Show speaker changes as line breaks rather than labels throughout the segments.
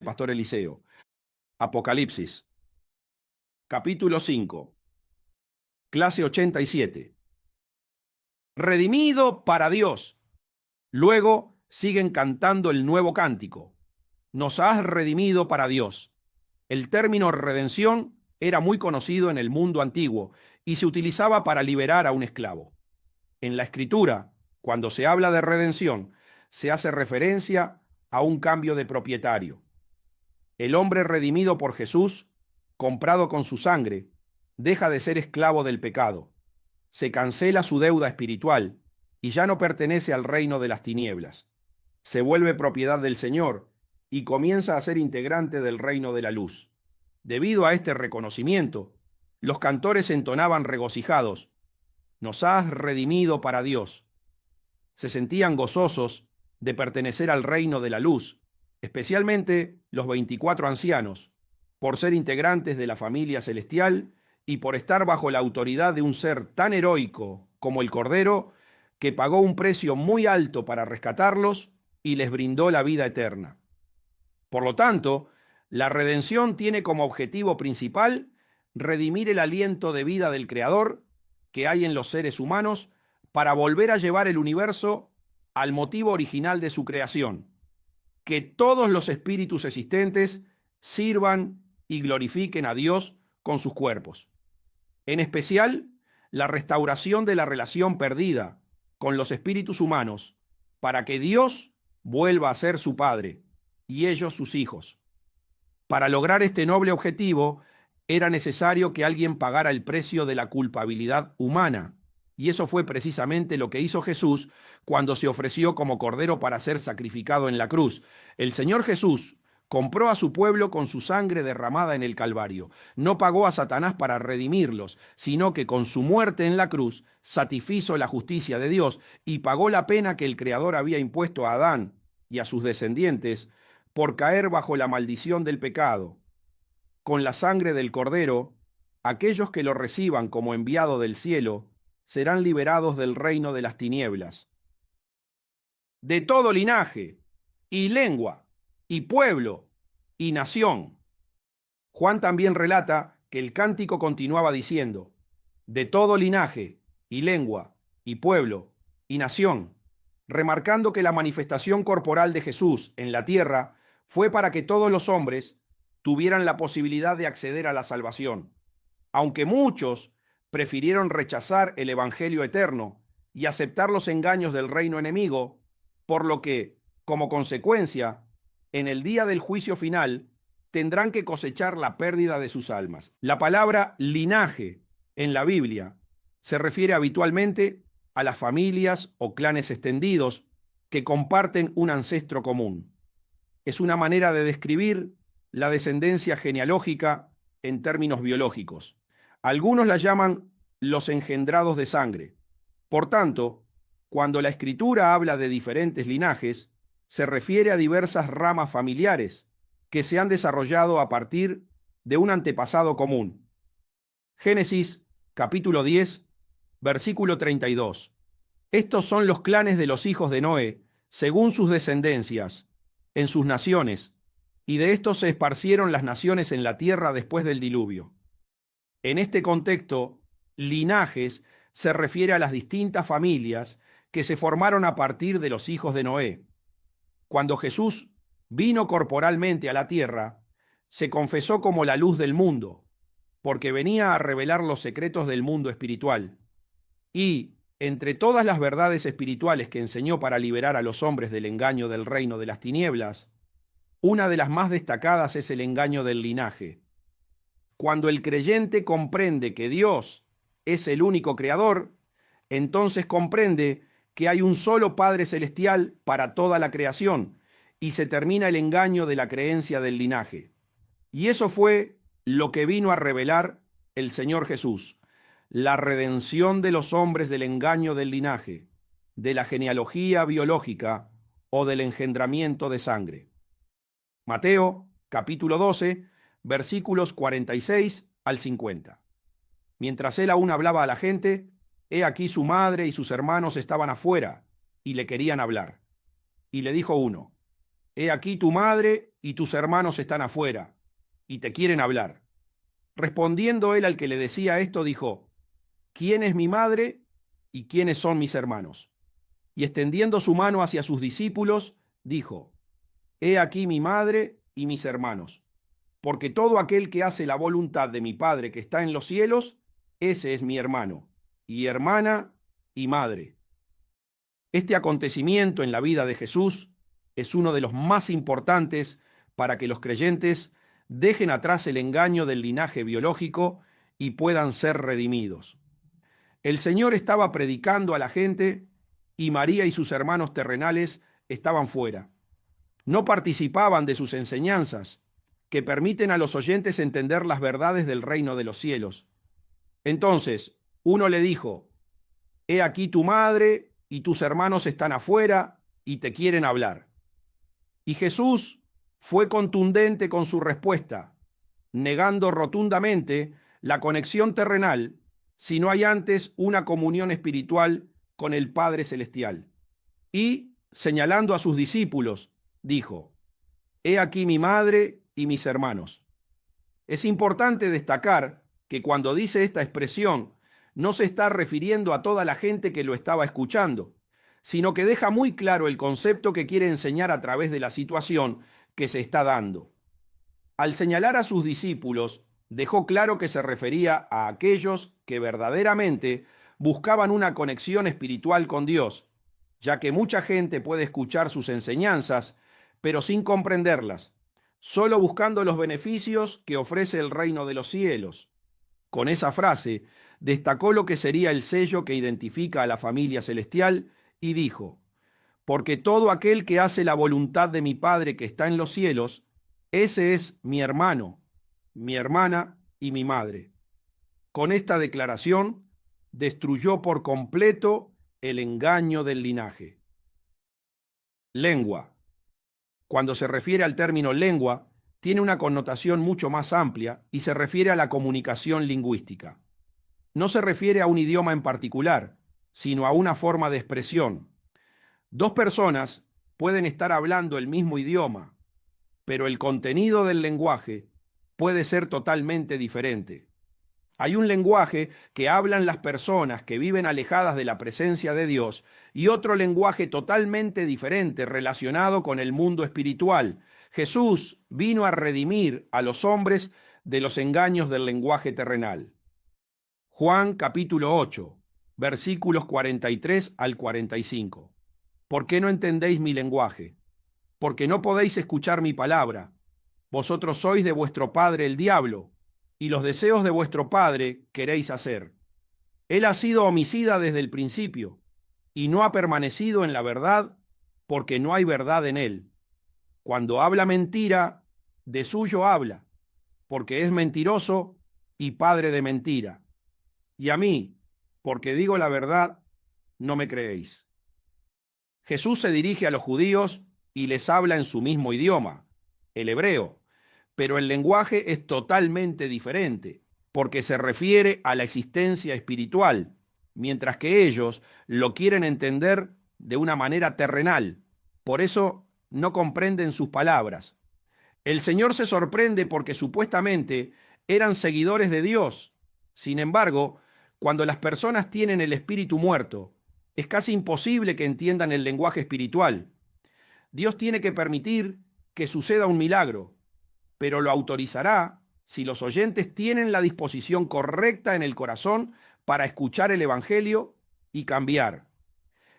Pastor Eliseo. Apocalipsis. Capítulo 5. Clase 87. Redimido para Dios. Luego siguen cantando el nuevo cántico. Nos has redimido para Dios. El término redención era muy conocido en el mundo antiguo y se utilizaba para liberar a un esclavo. En la Escritura, cuando se habla de redención, se hace referencia a un cambio de propietario. El hombre redimido por Jesús, comprado con su sangre, deja de ser esclavo del pecado. Se cancela su deuda espiritual y ya no pertenece al reino de las tinieblas. Se vuelve propiedad del Señor y comienza a ser integrante del reino de la luz. Debido a este reconocimiento, los cantores entonaban regocijados: nos has redimido para Dios. Se sentían gozosos de pertenecer al reino de la luz, especialmente los 24 ancianos, por ser integrantes de la familia celestial y por estar bajo la autoridad de un ser tan heroico como el Cordero, que pagó un precio muy alto para rescatarlos y les brindó la vida eterna. Por lo tanto, la redención tiene como objetivo principal redimir el aliento de vida del Creador que hay en los seres humanos para volver a llevar el universo al motivo original de su creación: que todos los espíritus existentes sirvan y glorifiquen a Dios con sus cuerpos. En especial, la restauración de la relación perdida con los espíritus humanos, para que Dios vuelva a ser su Padre y ellos sus hijos. Para lograr este noble objetivo, era necesario que alguien pagara el precio de la culpabilidad humana. Y eso fue precisamente lo que hizo Jesús cuando se ofreció como cordero para ser sacrificado en la cruz. El Señor Jesús compró a su pueblo con su sangre derramada en el Calvario. No pagó a Satanás para redimirlos, sino que con su muerte en la cruz satisfizo la justicia de Dios y pagó la pena que el Creador había impuesto a Adán y a sus descendientes por caer bajo la maldición del pecado. Con la sangre del Cordero, aquellos que lo reciban como enviado del cielo serán liberados del reino de las tinieblas. De todo linaje, y lengua, y pueblo, y nación. Juan también relata que el cántico continuaba diciendo: de todo linaje, y lengua, y pueblo, y nación, remarcando que la manifestación corporal de Jesús en la tierra fue para que todos los hombres tuvieran la posibilidad de acceder a la salvación, aunque muchos prefirieron rechazar el evangelio eterno y aceptar los engaños del reino enemigo, por lo que, como consecuencia, en el día del juicio final, tendrán que cosechar la pérdida de sus almas. La palabra linaje en la Biblia se refiere habitualmente a las familias o clanes extendidos que comparten un ancestro común. Es una manera de describir la descendencia genealógica en términos biológicos. Algunos la llaman los engendrados de sangre. Por tanto, cuando la Escritura habla de diferentes linajes, se refiere a diversas ramas familiares que se han desarrollado a partir de un antepasado común. Génesis, capítulo 10, versículo 32. Estos son los clanes de los hijos de Noé, según sus descendencias, en sus naciones, y de estos se esparcieron las naciones en la tierra después del diluvio. En este contexto, linajes se refiere a las distintas familias que se formaron a partir de los hijos de Noé. Cuando Jesús vino corporalmente a la tierra, se confesó como la luz del mundo, porque venía a revelar los secretos del mundo espiritual. Y, entre todas las verdades espirituales que enseñó para liberar a los hombres del engaño del reino de las tinieblas, una de las más destacadas es el engaño del linaje. Cuando el creyente comprende que Dios es el único creador, entonces comprende que hay un solo Padre Celestial para toda la creación y se termina el engaño de la creencia del linaje. Y eso fue lo que vino a revelar el Señor Jesús: la redención de los hombres del engaño del linaje, de la genealogía biológica o del engendramiento de sangre. Mateo, capítulo 12, versículos 46 al 50. Mientras él aún hablaba a la gente, he aquí su madre y sus hermanos estaban afuera y le querían hablar. Y le dijo uno: He aquí tu madre y tus hermanos están afuera, y te quieren hablar. Respondiendo él al que le decía esto, dijo: ¿Quién es mi madre y quiénes son mis hermanos? Y extendiendo su mano hacia sus discípulos, dijo: He aquí mi madre y mis hermanos, porque todo aquel que hace la voluntad de mi Padre que está en los cielos, ese es mi hermano, y hermana, y madre. Este acontecimiento en la vida de Jesús es uno de los más importantes para que los creyentes dejen atrás el engaño del linaje biológico y puedan ser redimidos. El Señor estaba predicando a la gente y María y sus hermanos terrenales estaban fuera. No participaban de sus enseñanzas, que permiten a los oyentes entender las verdades del reino de los cielos. Entonces, uno le dijo: He aquí tu madre y tus hermanos están afuera y te quieren hablar. Y Jesús fue contundente con su respuesta, negando rotundamente la conexión terrenal si no hay antes una comunión espiritual con el Padre Celestial. Y, señalando a sus discípulos, dijo: He aquí mi madre y mis hermanos. Es importante destacar que cuando dice esta expresión, no se está refiriendo a toda la gente que lo estaba escuchando, sino que deja muy claro el concepto que quiere enseñar a través de la situación que se está dando. Al señalar a sus discípulos, dejó claro que se refería a aquellos que verdaderamente buscaban una conexión espiritual con Dios, ya que mucha gente puede escuchar sus enseñanzas, pero sin comprenderlas, solo buscando los beneficios que ofrece el reino de los cielos. Con esa frase, destacó lo que sería el sello que identifica a la familia celestial y dijo: Porque todo aquel que hace la voluntad de mi Padre que está en los cielos, ese es mi hermano, mi hermana y mi madre. Con esta declaración, destruyó por completo el engaño del linaje. Lengua. Cuando se refiere al término lengua, tiene una connotación mucho más amplia y se refiere a la comunicación lingüística. No se refiere a un idioma en particular, sino a una forma de expresión. Dos personas pueden estar hablando el mismo idioma, pero el contenido del lenguaje puede ser totalmente diferente. Hay un lenguaje que hablan las personas que viven alejadas de la presencia de Dios y otro lenguaje totalmente diferente relacionado con el mundo espiritual. Jesús vino a redimir a los hombres de los engaños del lenguaje terrenal. Juan capítulo 8, versículos 43 al 45. ¿Por qué no entendéis mi lenguaje? Porque no podéis escuchar mi palabra. Vosotros sois de vuestro padre el diablo, y los deseos de vuestro padre queréis hacer. Él ha sido homicida desde el principio, y no ha permanecido en la verdad, porque no hay verdad en él. Cuando habla mentira, de suyo habla, porque es mentiroso y padre de mentira. Y a mí, porque digo la verdad, no me creéis. Jesús se dirige a los judíos y les habla en su mismo idioma, el hebreo, pero el lenguaje es totalmente diferente, porque se refiere a la existencia espiritual, mientras que ellos lo quieren entender de una manera terrenal. Por eso no comprenden sus palabras. El Señor se sorprende porque supuestamente eran seguidores de Dios. Sin embargo, cuando las personas tienen el espíritu muerto, es casi imposible que entiendan el lenguaje espiritual. Dios tiene que permitir que suceda un milagro, pero lo autorizará si los oyentes tienen la disposición correcta en el corazón para escuchar el Evangelio y cambiar.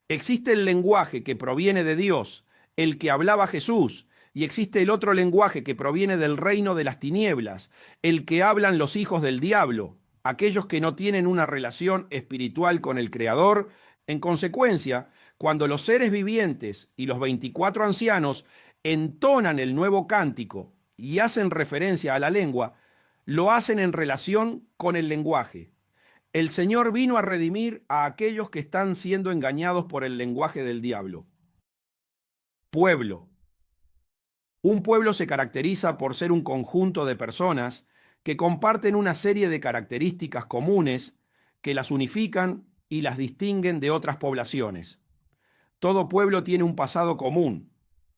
Existe el lenguaje que proviene de Dios, el que hablaba Jesús, y existe el otro lenguaje que proviene del reino de las tinieblas, el que hablan los hijos del diablo, aquellos que no tienen una relación espiritual con el Creador. En consecuencia, cuando los seres vivientes y los 24 ancianos entonan el nuevo cántico y hacen referencia a la lengua, lo hacen en relación con el lenguaje. El Señor vino a redimir a aquellos que están siendo engañados por el lenguaje del diablo. Pueblo. Un pueblo se caracteriza por ser un conjunto de personas que comparten una serie de características comunes que las unifican y las distinguen de otras poblaciones. Todo pueblo tiene un pasado común,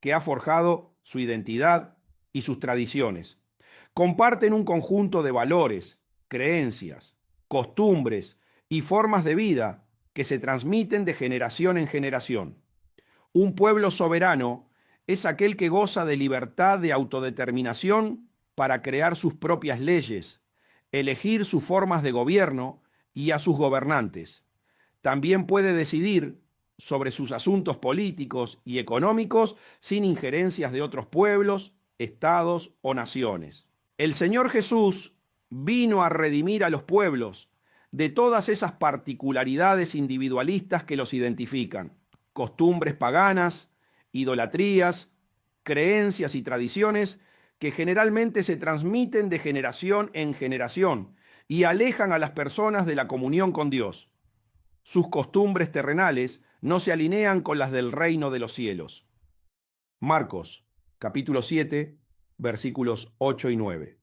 que ha forjado su identidad y sus tradiciones. Comparten un conjunto de valores, creencias, costumbres y formas de vida que se transmiten de generación en generación. Un pueblo soberano es aquel que goza de libertad de autodeterminación para crear sus propias leyes, elegir sus formas de gobierno y a sus gobernantes. También puede decidir sobre sus asuntos políticos y económicos sin injerencias de otros pueblos, estados o naciones. El Señor Jesús vino a redimir a los pueblos de todas esas particularidades individualistas que los identifican, costumbres paganas, idolatrías, creencias y tradiciones que generalmente se transmiten de generación en generación y alejan a las personas de la comunión con Dios. Sus costumbres terrenales no se alinean con las del reino de los cielos. Marcos, capítulo 7, versículos 8 y 9.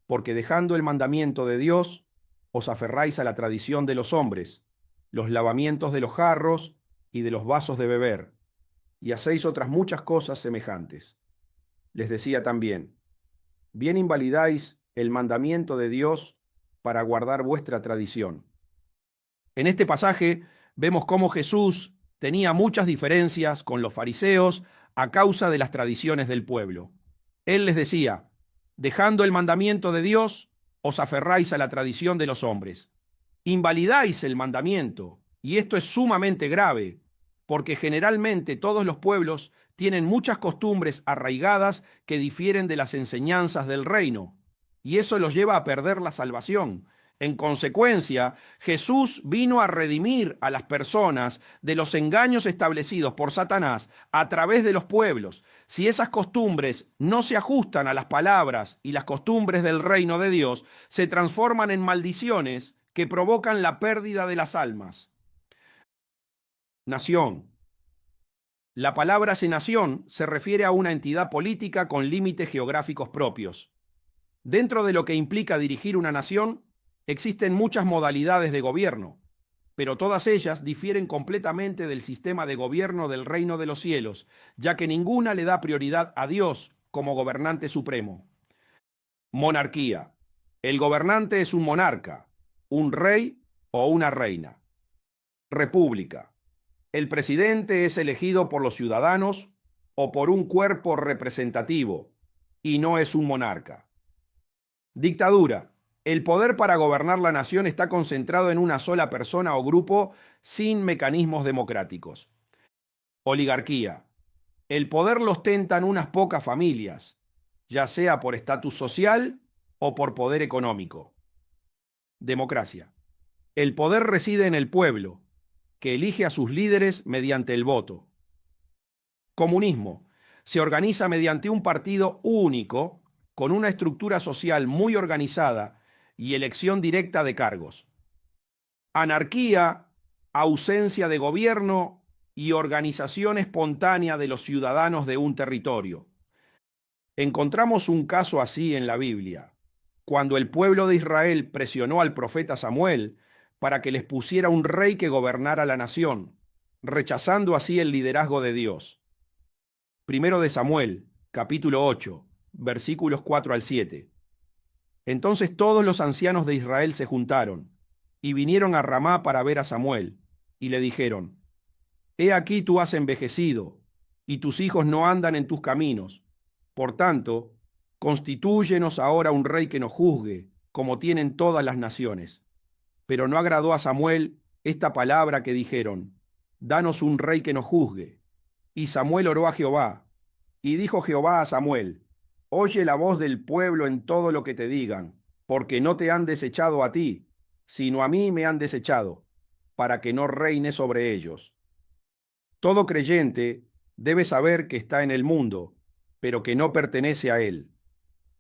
Porque dejando el mandamiento de Dios, os aferráis a la tradición de los hombres, los lavamientos de los jarros y de los vasos de beber, y hacéis otras muchas cosas semejantes. Les decía también, bien invalidáis el mandamiento de Dios para guardar vuestra tradición. En este pasaje vemos cómo Jesús tenía muchas diferencias con los fariseos a causa de las tradiciones del pueblo. Él les decía, dejando el mandamiento de Dios, os aferráis a la tradición de los hombres. Invalidáis el mandamiento, y esto es sumamente grave, porque generalmente todos los pueblos tienen muchas costumbres arraigadas que difieren de las enseñanzas del reino, y eso los lleva a perder la salvación. En consecuencia, Jesús vino a redimir a las personas de los engaños establecidos por Satanás a través de los pueblos. Si esas costumbres no se ajustan a las palabras y las costumbres del reino de Dios, se transforman en maldiciones que provocan la pérdida de las almas. Nación. La palabra nación se refiere a una entidad política con límites geográficos propios. Dentro de lo que implica dirigir una nación, existen muchas modalidades de gobierno, pero todas ellas difieren completamente del sistema de gobierno del reino de los cielos, ya que ninguna le da prioridad a Dios como gobernante supremo. Monarquía. El gobernante es un monarca, un rey o una reina. República. El presidente es elegido por los ciudadanos o por un cuerpo representativo y no es un monarca. Dictadura. El poder para gobernar la nación está concentrado en una sola persona o grupo sin mecanismos democráticos. Oligarquía. El poder lo ostentan unas pocas familias, ya sea por estatus social o por poder económico. Democracia. El poder reside en el pueblo, que elige a sus líderes mediante el voto. Comunismo. Se organiza mediante un partido único, con una estructura social muy organizada y elección directa de cargos. Anarquía, ausencia de gobierno y organización espontánea de los ciudadanos de un territorio. Encontramos un caso así en la Biblia, cuando el pueblo de Israel presionó al profeta Samuel para que les pusiera un rey que gobernara la nación, rechazando así el liderazgo de Dios. Primero de Samuel, capítulo 8, versículos 4 al 7. Entonces todos los ancianos de Israel se juntaron y vinieron a Ramá para ver a Samuel, y le dijeron, He aquí tú has envejecido, y tus hijos no andan en tus caminos. Por tanto, constitúyenos ahora un rey que nos juzgue, como tienen todas las naciones. Pero no agradó a Samuel esta palabra que dijeron, Danos un rey que nos juzgue. Y Samuel oró a Jehová, y dijo Jehová a Samuel, Oye la voz del pueblo en todo lo que te digan, porque no te han desechado a ti, sino a mí me han desechado, para que no reine sobre ellos. Todo creyente debe saber que está en el mundo, pero que no pertenece a él.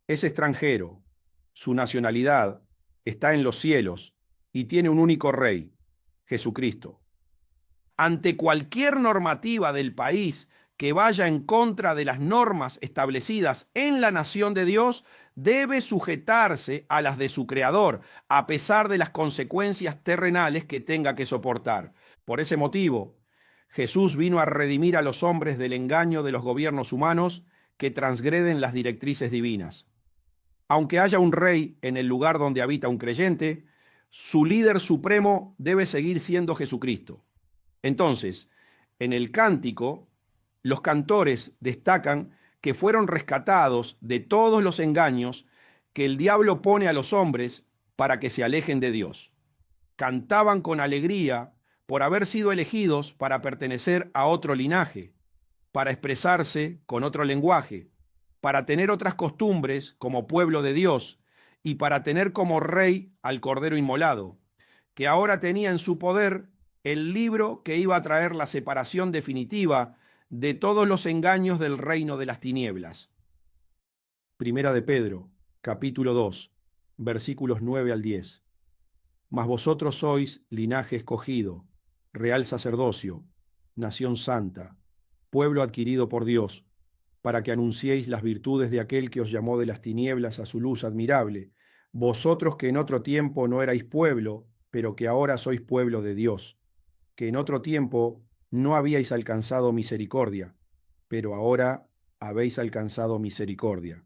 Es extranjero, su nacionalidad está en los cielos y tiene un único rey, Jesucristo. Ante cualquier normativa del país que vaya en contra de las normas establecidas en la nación de Dios, debe sujetarse a las de su creador, a pesar de las consecuencias terrenales que tenga que soportar. Por ese motivo, Jesús vino a redimir a los hombres del engaño de los gobiernos humanos que transgreden las directrices divinas. Aunque haya un rey en el lugar donde habita un creyente, su líder supremo debe seguir siendo Jesucristo. Entonces, en el cántico, los cantores destacan que fueron rescatados de todos los engaños que el diablo pone a los hombres para que se alejen de Dios. Cantaban con alegría por haber sido elegidos para pertenecer a otro linaje, para expresarse con otro lenguaje, para tener otras costumbres como pueblo de Dios y para tener como rey al Cordero Inmolado, que ahora tenía en su poder el libro que iba a traer la separación definitiva de todos los engaños del reino de las tinieblas. Primera de Pedro, capítulo 2, versículos 9 al 10. Mas vosotros sois linaje escogido, real sacerdocio, nación santa, pueblo adquirido por Dios, para que anunciéis las virtudes de aquel que os llamó de las tinieblas a su luz admirable, vosotros que en otro tiempo no erais pueblo, pero que ahora sois pueblo de Dios, que en otro tiempo no habíais alcanzado misericordia, pero ahora habéis alcanzado misericordia.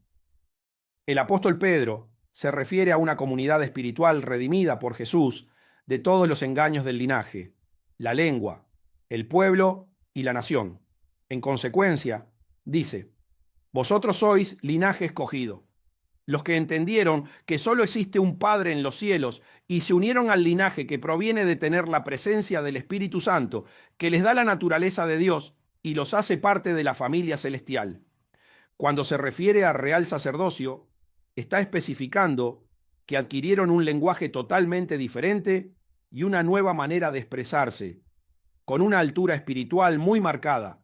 El apóstol Pedro se refiere a una comunidad espiritual redimida por Jesús de todos los engaños del linaje, la lengua, el pueblo y la nación. En consecuencia, dice: vosotros sois linaje escogido, los que entendieron que solo existe un Padre en los cielos y se unieron al linaje que proviene de tener la presencia del Espíritu Santo, que les da la naturaleza de Dios y los hace parte de la familia celestial. Cuando se refiere a real sacerdocio, está especificando que adquirieron un lenguaje totalmente diferente y una nueva manera de expresarse, con una altura espiritual muy marcada,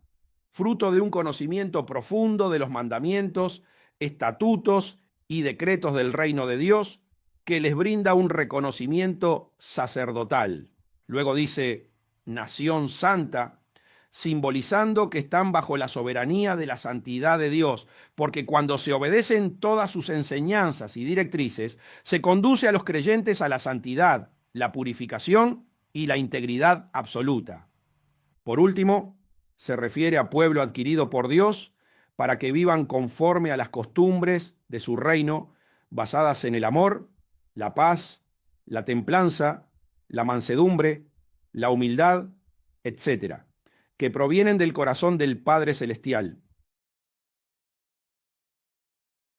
fruto de un conocimiento profundo de los mandamientos, estatutos y decretos del reino de Dios, que les brinda un reconocimiento sacerdotal. Luego dice nación santa, simbolizando que están bajo la soberanía de la santidad de Dios, porque cuando se obedecen todas sus enseñanzas y directrices, se conduce a los creyentes a la santidad, la purificación y la integridad absoluta. Por último, se refiere a pueblo adquirido por Dios para que vivan conforme a las costumbres de su reino, basadas en el amor, la paz, la templanza, la mansedumbre, la humildad, etc., que provienen del corazón del Padre Celestial.